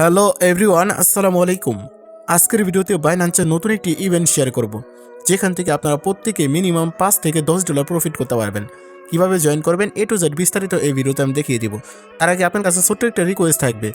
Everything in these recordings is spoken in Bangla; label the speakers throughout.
Speaker 1: হ্যালো এভরিওয়ান, আসসালামু আলাইকুম। আজকের ভিডিওতে বাইন্যান্সের নতুন একটি ইভেন্ট শেয়ার করব, যেখান থেকে আপনারা প্রত্যেকে মিনিমাম $5 থেকে $10 প্রফিট করতে পারবেন। কিভাবে জয়েন করবেন এ টু জেড বিস্তারিত এই ভিডিওতে আমি দেখিয়ে দিব। তার আগে আপনার কাছে ছোট্ট একটা রিকোয়েস্ট থাকবে,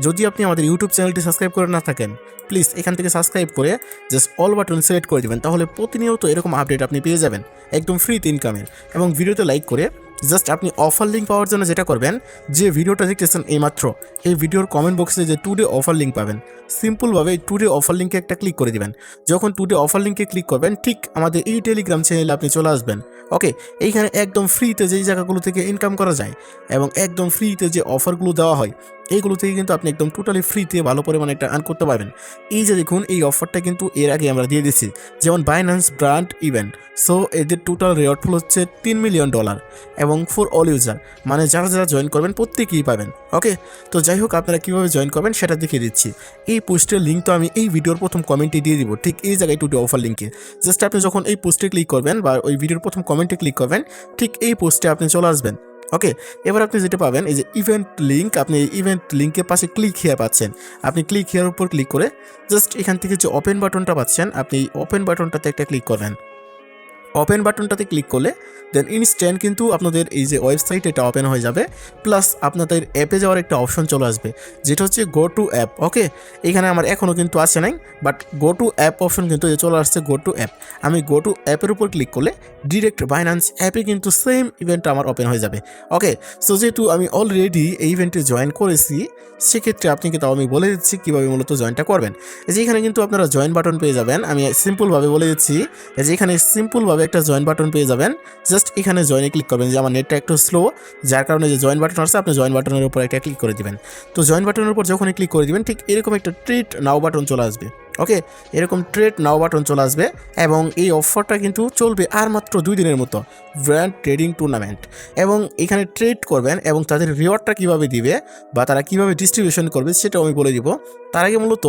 Speaker 1: যদি আপনি আমাদের ইউটিউব চ্যানেলটি সাবস্ক্রাইব করে না থাকেন, প্লিজ এখান থেকে সাবস্ক্রাইব করে জাস্ট অল বাটন সিলেক্ট করে দেবেন, তাহলে প্রতিনিয়ত এরকম আপডেট আপনি পেয়ে যাবেন একদম ফ্রিতে ইনকামের। এবং ভিডিওতে লাইক করে জাস্ট আপনি অফার লিঙ্ক পাওয়ার জন্য যেটা করবেন, যে ভিডিওটা দেখতেছেন এইমাত্র, এই ভিডিওর কমেন্ট বক্সে যে টুডে অফার লিঙ্ক পাবেন, সিম্পলভাবে টুডে অফার লিঙ্কে একটা ক্লিক করে দিবেন। যখন টুডে অফার লিঙ্কে ক্লিক করবেন, ঠিক আমাদের এই টেলিগ্রাম চ্যানেলে আপনি চলে আসবেন। ওকে, এইখানে একদম ফ্রিতে যেই জায়গাগুলো থেকে ইনকাম করা যায় এবং একদম ফ্রিতে যে অফারগুলো দেওয়া হয়, এইগুলো থেকে কিন্তু আপনি একদম টোটালি ফ্রিতে ভালো পরিমাণে একটা আর্ন করতে পারবেন। এই যে দেখুন, এই অফারটা কিন্তু এর আগে আমরা দিয়ে দিচ্ছি, যেমন বাইন্যান্স ব্র্যান্ড ইভেন্ট। সো এদের টোটাল রেওয়ার্ড ফুল হচ্ছে $3 মিলিয়ন, এবং ফর অল ইউজার, মানে যারা যারা জয়েন করবেন প্রত্যেকেই পাবেন। ওকে, তো যাই হোক, আপনারা কীভাবে জয়েন করবেন সেটা দেখিয়ে দিচ্ছি। এই পোস্টের লিঙ্ক তো আমি এই ভিডিওর প্রথম কমেন্টে দিয়ে দিব, ঠিক এই জায়গায় টুডে অফার লিঙ্কে। জাস্ট আপনি যখন এই পোস্টে ক্লিক করবেন বা ওই ভিডিওর প্রথম কমেন্টে ক্লিক করবেন, ঠিক এই পোস্টে আপনি চলে আসবেন। ওকে, এবার আপনি যেটা পাবেন, এই যে ইভেন্ট লিঙ্ক, আপনি এই ইভেন্ট লিঙ্কের পাশে ক্লিক হিয়ার পাচ্ছেন। আপনি ক্লিক হিয়ার উপর ক্লিক করে জাস্ট এখান থেকে যে ওপেন বাটনটা পাচ্ছেন, আপনি এই ওপেন বাটনটাতে একটা ক্লিক করবেন। ওপেন বাটনটাতে ক্লিক করলে দেন ইনস্ট্যান্ট কিন্তু আপনাদের এই যে ওয়েবসাইট, এটা ওপেন হয়ে যাবে, প্লাস আপনাদের অ্যাপে যাওয়ার একটা অপশন চলে আসবে, যেটা হচ্ছে গো টু অ্যাপ। ওকে, এখানে আমার এখনও কিন্তু আসে নাই, but go to app option কিন্তু চলে আসছে, গো টু অ্যাপ। আমি গো টু অ্যাপের উপর ক্লিক করলে ডিরেক্ট বাইন্যান্স অ্যাপে কিন্তু সেম ইভেন্টটা আমার ওপেন হয়ে যাবে। ওকে, সো যেহেতু আমি অলরেডি এই ইভেন্টে জয়েন করেছি, সেক্ষেত্রে আপনি কিন্তু আমি বলে দিচ্ছি কীভাবে মূলত জয়েনটা করবেন। যে এখানে কিন্তু আপনারা জয়েন বাটন পেয়ে যাবেন, আমি সিম্পলভাবে বলে দিচ্ছি। যে এখানে সিম্পলভাবে একটা জয়েন বাটন পেয়ে যাবেন, জাস্ট এখানে জয়েনে ক্লিক করবেন। যে আমার নেটটা একটু স্লো, যার কারণে যে জয়েন বাটন আছে, আপনি জয়েন বাটনের উপর একটা ক্লিক করে দিবেন। তো জয়েন বাটনের উপর যখনই ক্লিক করে দিবেন, ঠিক এরকম একটা ট্রেড নাও বাটন চলে আসবে। ওকে, এরকম ট্রেড নাও বাটন চলে আসবে, এবং এই অফারটা কিন্তু চলবে আর মাত্র 2 দিনের মতো, ব্র্যান্ড ট্রেডিং টুর্নামেন্ট। এবং এখানে ট্রেড করবেন এবং তাদের রিওয়ার্ডটা কীভাবে দিবে বা তারা কীভাবে ডিস্ট্রিবিউশন করবে সেটাও আমি বলে দিব। তার আগে মূলত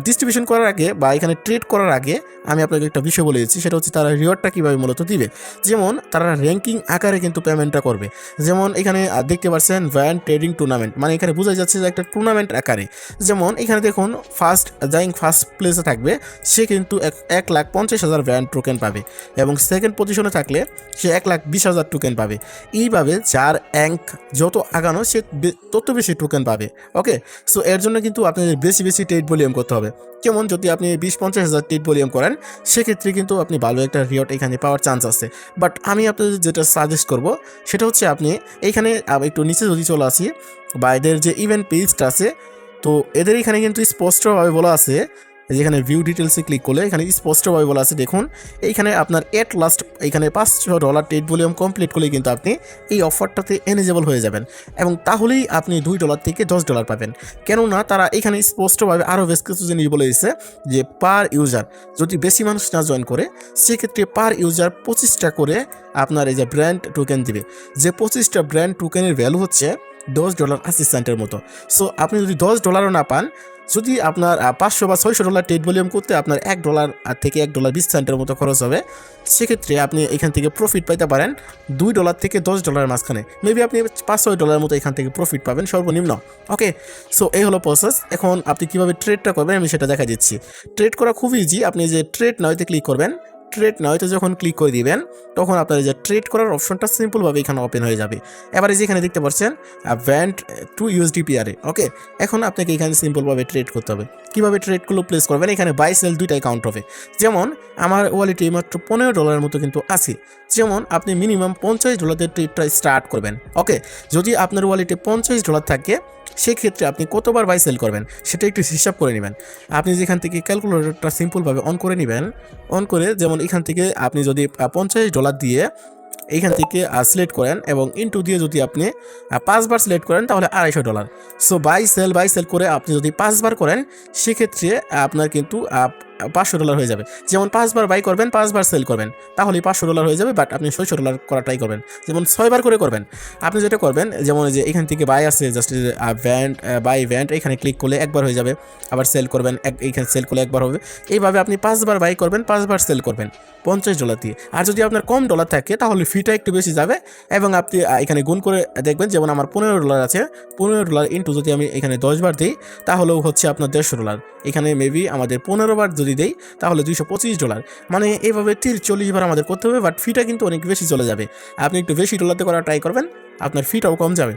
Speaker 1: ডিস্ট্রিবিউশন করার আগে বা এখানে ট্রেড করার আগে আমি আপনাকে একটা বিষয় বলে দিচ্ছি, সেটা হচ্ছে তারা রিওয়ার্ডটা কীভাবে মূলত দিবে। যেমন তারা র্যাঙ্কিং আকারে কিন্তু পেমেন্টটা করবে। যেমন এখানে দেখতে পাচ্ছেন ব্র্যান্ড ট্রেডিং টুর্নামেন্ট, মানে এখানে বোঝা যাচ্ছে যে একটা টুর্নামেন্ট আকারে। যেমন এখানে দেখুন, ফার্স্ট প্লেসে থাকবে সে কিন্তু 1,50,000 ব্র্যান্ড টোকেন পাবে, এবং সেকেন্ড পজিশনে থাকলে সে 1,20,000 টোকেন পাবে। এইভাবে যার র্যাঙ্ক যত আগানো, সে তত বেশি টোকেন পাবে। ওকে, সো এর জন্য কিন্তু আপনাদের বেশি বেশি ট্রেড ভলিউম করতে হবে। যেমন যদি আপনি 20-50,000 ট্রেড ভলিউম করেন, সেক্ষেত্রে কিন্তু আপনি ভালো একটা রিওয়ার্ড এখানে পাওয়ার চান্স আছে। বাট আমি আপনাদের যেটা সাজেস্ট করব, সেটা হচ্ছে আপনি এইখানে একটু নিচে যদি চলে আসি, বা এদের যে ইভেন্ট পেজটা আছে, তো এদের এখানে কিন্তু স্পষ্টভাবে বলা আছে, যেখানে ভিউ ডিটেলসে ক্লিক করলে এখানে স্পষ্টভাবে বলা আছে, দেখুন এইখানে আপনার এট লাস্ট এখানে $500 ট্রেড ভলিউম কমপ্লিট করলেই কিন্তু আপনি এই অফারটাতে এলিজিবল হয়ে যাবেন, এবং তাহলেই আপনি $2 থেকে $10 পাবেন। কেননা তারা এখানে স্পষ্টভাবে আরও বেশ কিছু জিনিস বলে দিচ্ছে, যে পার ইউজার যদি বেশি মানুষ না জয়েন করে, সেক্ষেত্রে পার ইউজার 25টা করে আপনার এই যে ব্র্যান্ড টোকেন দিবে, যে 25টা ব্র্যান্ড টোকেনের ভ্যালু হচ্ছে $10.80 মতো। সো আপনি যদি $10 না পান, যদি আপনার 500 বা $600 ট্রেড ভলিউম করতে আপনার $1 থেকে $1.20 মতো খরচ হবে, সেক্ষেত্রে আপনি এখান থেকে প্রফিট পাইতে পারেন $2 থেকে $10 মাঝখানে। মেবি আপনি $5-6 মতো এখান থেকে প্রফিট পাবেন সর্বনিম্ন। ওকে, সো এই হলো প্রসেস। এখন আপনি কীভাবে ট্রেডটা করবেন আমি সেটা দেখা দিচ্ছি। ট্রেড করা খুব ইজি। আপনি যে ট্রেড নাওতে ক্লিক করবেন, ট্রেড নাওতে যখন ক্লিক করে দিবেন, তখন আপনার যে ট্রেড করার অপশনটা সিম্পলভাবে এখানে ওপেন হয়ে যাবে। এবারে যেখানে দেখতে পাচ্ছেন ব্যান্ড টু USD PRA। ওকে, এখন আপনাকে এখানে সিম্পলভাবে ট্রেড করতে হবে। কীভাবে ট্রেডগুলো প্লেস করবেন, এখানে বাই সেল দুইটাই কাউন্ট হবে। যেমন আমার ওয়ালেটে মাত্র $15 মতো কিন্তু আছে, যেমন আপনি মিনিমাম $50 ট্রেডটা স্টার্ট করবেন। ওকে, যদি আপনার ওয়ালেটে $50 থাকে, সেক্ষেত্রে আপনি কতবার বাই সেল করবেন সেটা একটু হিসাব করে নেবেন। আপনি যেখান থেকে ক্যালকুলেটরটা সিম্পলভাবে অন করে নেবেন, অন করে যেমন এখান থেকে আপনি যদি $50 দিয়ে এইখান থেকে সিলেক্ট করেন, এবং ইনটু দিয়ে যদি আপনি 5 বার সিলেক্ট করেন, তাহলে $250। সো বাই সেল করে আপনি যদি 5 বার করেন, সেক্ষেত্রে আপনার কিন্তু $500 হয়ে যাবে। যেমন 5 বার বাই করবেন, 5 বার সেল করবেন, তাহলেই $500 হয়ে যাবে। বাট আপনি $600 করা ট্রাই করবেন, যেমন 6 বার করে করবেন। আপনি যেটা করবেন, যেমন যে এখান থেকে বাই আছে, জাস্ট বাই ইভেন্ট এখানে ক্লিক করলে একবার হয়ে যাবে, আবার সেল করবেন, এইখানে সেল করলে একবার হবে। এইভাবে আপনি 5 বার বাই করবেন, 5 বার সেল করবেন $50 দিয়ে। আর যদি আপনার কম ডলার থাকে তাহলে ফিটা একটু বেশি যাবে, এবং আপনি এখানে গুণ করে দেখবেন, যেমন আমার $15 আছে, $15 ইন্টু যদি আমি এখানে 10 বার দিই তাহলেও হচ্ছে আপনার $150। এখানে মেবি আমাদের 15 বার যদি দেই তাহলে $225। মানে এইভাবে 30-40 বার আমাদের করতে হবে, বাট ফিটা কিন্তু অনেক বেশি চলে যাবে। আপনি একটু বেশি ডলারতে করা ট্রাই করবেন, আপনার ফিটাও কম যাবে।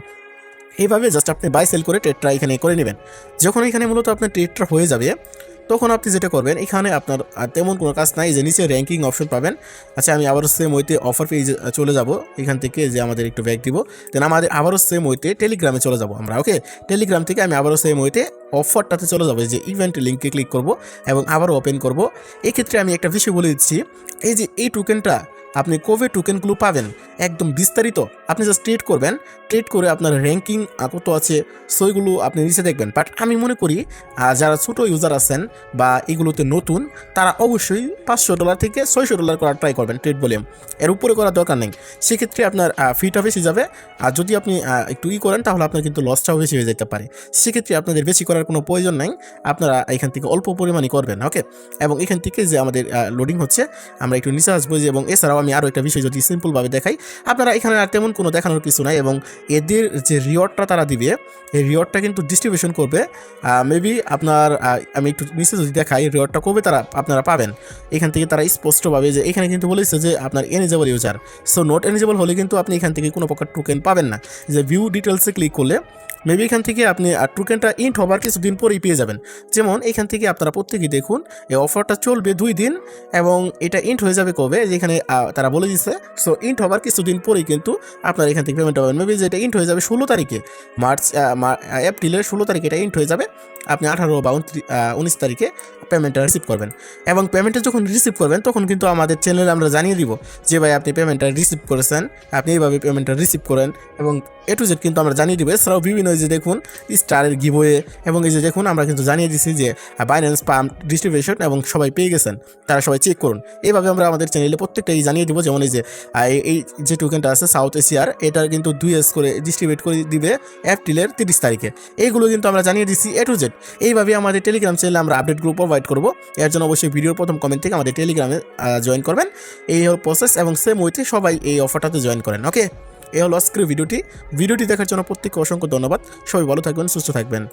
Speaker 1: এইভাবে জাস্ট আপনি বাই সেল করে ট্রেডটা এখানে করে নেবেন। যখন এখানে মূলত আপনার ট্রেডটা হয়ে যাবে, তখন আপনি যেটা করবেন, এখানে আপনার তেমন কোনো কাজ নাই, যে নিচে র্যাঙ্কিং অপশন পাবেন। আচ্ছা, আমি আবারও সেম ওইতে অফার পেজে চলে যাব, এখান থেকে যে আমাদের একটু ব্যাক দিব, দেন আমাদের আবারও সেম ওইতে টেলিগ্রামে চলে যাব আমরা। ওকে, টেলিগ্রাম থেকে আমি আবারও সেম ওইতে অফারটাতে চলে যাবো, যে ইভেন্ট লিঙ্কে ক্লিক করব এবং আবারও ওপেন করব। এক্ষেত্রে আমি একটা বিষয় বলে দিচ্ছি, এই যে এই টোকেনটা আপনি কবে টোকেনগুলো পাবেন একদম বিস্তারিত, আপনি জাস্ট ট্রেড করবেন, ট্রেড করে আপনার র্যাঙ্কিং কত আছে সেইগুলো আপনি নিচে দেখবেন। বাট আমি মনে করি যারা ছোটো ইউজার আছেন বা এগুলোতে নতুন, তারা অবশ্যই $500 থেকে $600 করার ট্রাই করবেন ট্রেড ভলিউম, এর উপরে করার দরকার নেই। সেক্ষেত্রে আপনার ফিটা বেশি যাবে, আর যদি আপনি একটু করেন তাহলে আপনার কিন্তু লসটাও বেশি হয়ে যেতে পারে। সেক্ষেত্রে আপনাদের বেশি করার কোনো প্রয়োজন নাই, আপনারা এখান থেকে অল্প পরিমাণই করবেন। ওকে, এবং এখান থেকে যে আমাদের লোডিং হচ্ছে, আমরা একটু নিচে আসবো। এবং এছাড়াও আমি আরও একটা বিষয় যদি সিম্পলভাবে দেখাই, আপনারা এখানে আর তেমন কোনো দেখানোর কিছু নাই, এবং এদের যে রিওয়ার্ডটা তারা দিবে, এই রিওয়ার্ডটা কিন্তু ডিস্ট্রিবিউশন করবে মেবি আপনার, আমি একটু নিচে যদি দেখাই রিওয়ার্ডটা কবে আপনারা পাবেন, এখান থেকে তারা স্পষ্টভাবে, যে এখানে কিন্তু বলেছে যে আপনার eligible user, so not eligible হলে কিন্তু আপনি এখান থেকে কোনো প্রকার টোকেন পাবেন না। যে ভিউ ডিটেলসে ক্লিক করলে মেবি এখান থেকে আপনি টোকেনটা ইন্ট হবার কিছুদিন পরেই পেয়ে যাবেন। যেমন এখান থেকে আপনারা প্রত্যেকেই দেখুন, এই অফারটা চলবে 2 দিন, এবং এটা ইন্ট হয়ে যাবে কবে, যেখানে তারা বলে দিচ্ছে। সো ইন্ট হবার কিছুদিন পরেই কিন্তু আপনার এখান থেকে পেমেন্ট পাবেন। মেবি যেটা ইন্ট হয়ে যাবে 16 তারিখে, এপ্রিলের 16 তারিখে এটা ইন্ট হয়ে যাবে। আপনি 18 বা 19 তারিখে পেমেন্টটা রিসিভ করবেন, এবং পেমেন্টটা যখন রিসিভ করবেন তখন কিন্তু আমাদের চ্যানেলে আমরা জানিয়ে দিব যে ভাই আপনি পেমেন্টটা রিসিভ করেছেন, আপনি এইভাবে পেমেন্টটা রিসিভ করেন, এবং A to Z কিন্তু আমরা জানিয়ে দিব। এছাড়াও বিভিন্ন যে দেখুন স্টারের গিভওয়ে, এবং এই যে দেখুন আমরা কিন্তু জানিয়ে দিচ্ছি যে বাইন্যান্স পাম্প ডিস্ট্রিবিউশন, এবং সবাই পেয়ে গেছেন, তারা সবাই চেক করুন। এইভাবে আমরা আমাদের চ্যানেলে প্রত্যেকটাই জানিয়ে দিব। যেমন এই যে টোকেনটা আছে সাউথ এশিয়ার, এটার কিন্তু 2S করে ডিস্ট্রিবিউট করে দিবে এপ্রিলের 30 তারিখে। এইগুলো কিন্তু আমরা জানিয়ে দিচ্ছি A to Z। এইভাবে আমাদের টেলিগ্রাম চ্যানেলে আমরা আপডেট গ্রুপ প্রোভাইড করবো। এর জন্য অবশ্যই ভিডিওর প্রথম কমেন্ট থেকে আমাদের টেলিগ্রামে জয়েন করবেন। এই হল প্রসেস, এবং সেম ওইতে সবাই এই অফারটাতে জয়েন করেন। ওকে, এই হলো আজকের ভিডিওটি দেখার জন্য প্রত্যেককে অসংখ্য ধন্যবাদ। সবাই ভালো থাকবেন, সুস্থ থাকবেন।